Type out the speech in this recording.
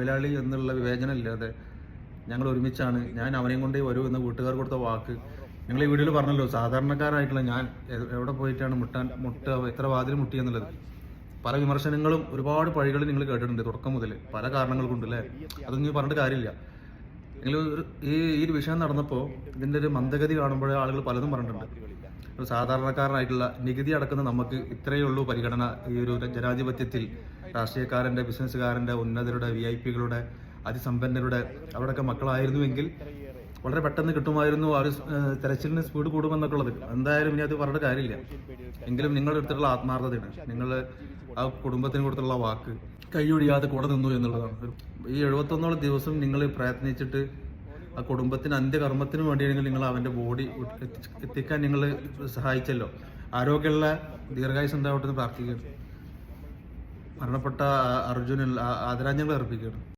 തൊഴിലാളി എന്നുള്ള വിവേചനം ഇല്ലാതെ ഞങ്ങൾ ഒരുമിച്ചാണ്. ഞാൻ അവനെയും കൊണ്ടേ വരൂ എന്ന വീട്ടുകാർ കൊടുത്ത വാക്ക് നിങ്ങൾ ഈ വീഡിയോയിൽ പറഞ്ഞല്ലോ. സാധാരണക്കാരായിട്ടുള്ള ഞാൻ എവിടെ പോയിട്ടാണ് എത്ര വാതിൽ മുട്ടിയെന്നുള്ളത്. പല വിമർശനങ്ങളും ഒരുപാട് പഴികളും നിങ്ങൾ കേട്ടിട്ടുണ്ട് തുടക്കം മുതൽ പല കാരണങ്ങൾ കൊണ്ടല്ലേ. അതൊന്നും പറഞ്ഞിട്ട് കാര്യമില്ല. നിങ്ങൾ ഈ ഒരു വിഷയം നടന്നപ്പോൾ ഇതിൻ്റെ ഒരു മന്ദഗതി കാണുമ്പോൾ ആളുകൾ പലതും പറഞ്ഞിട്ടുണ്ട്. ഒരു സാധാരണക്കാരനായിട്ടുള്ള നികുതി അടക്കുന്ന നമുക്ക് ഇത്രയേ ഉള്ളൂ പരിഗണന ഈ ഒരു ജനാധിപത്യത്തിൽ. രാഷ്ട്രീയക്കാരൻ്റെ, ബിസിനസ്സുകാരൻ്റെ, ഉന്നതരുടെ, VIP-കളുടെ, അതിസമ്പന്നരുടെ അവിടെയൊക്കെ മക്കളായിരുന്നുവെങ്കിൽ വളരെ പെട്ടെന്ന് കിട്ടുമായിരുന്നു. ആ ഒരു തെരച്ചിലിന് സ്പീഡ് കൂടുമെന്നൊക്കെ ഉള്ളത്. എന്തായാലും ഇനി അത് പറഞ്ഞിട്ട് കാര്യമില്ല. എങ്കിലും നിങ്ങളുടെ അടുത്തുള്ള ആത്മാർത്ഥതയാണ്, നിങ്ങൾ ആ കുടുംബത്തിന് കൊടുത്തുള്ള വാക്ക് കൈയൊഴിയാതെ കൂടെ നിന്നു എന്നുള്ളതാണ്. ഈ 71ഓളം ദിവസം നിങ്ങൾ പ്രയത്നിച്ചിട്ട് ആ കുടുംബത്തിന് അന്ത്യകർമ്മത്തിന് വേണ്ടിയാണെങ്കിൽ നിങ്ങൾ അവൻ്റെ ബോഡി എത്തിക്കാൻ നിങ്ങൾ സഹായിച്ചല്ലോ. ആരോഗ്യമുള്ള ദീർഘായുസ് ഉണ്ടാവട്ടെ എന്ന് പ്രാർത്ഥിക്കുകയാണ്. മരണപ്പെട്ട അർജുനിൽ ആദരാഞ്ജലികൾ അർപ്പിക്കുകയാണ്.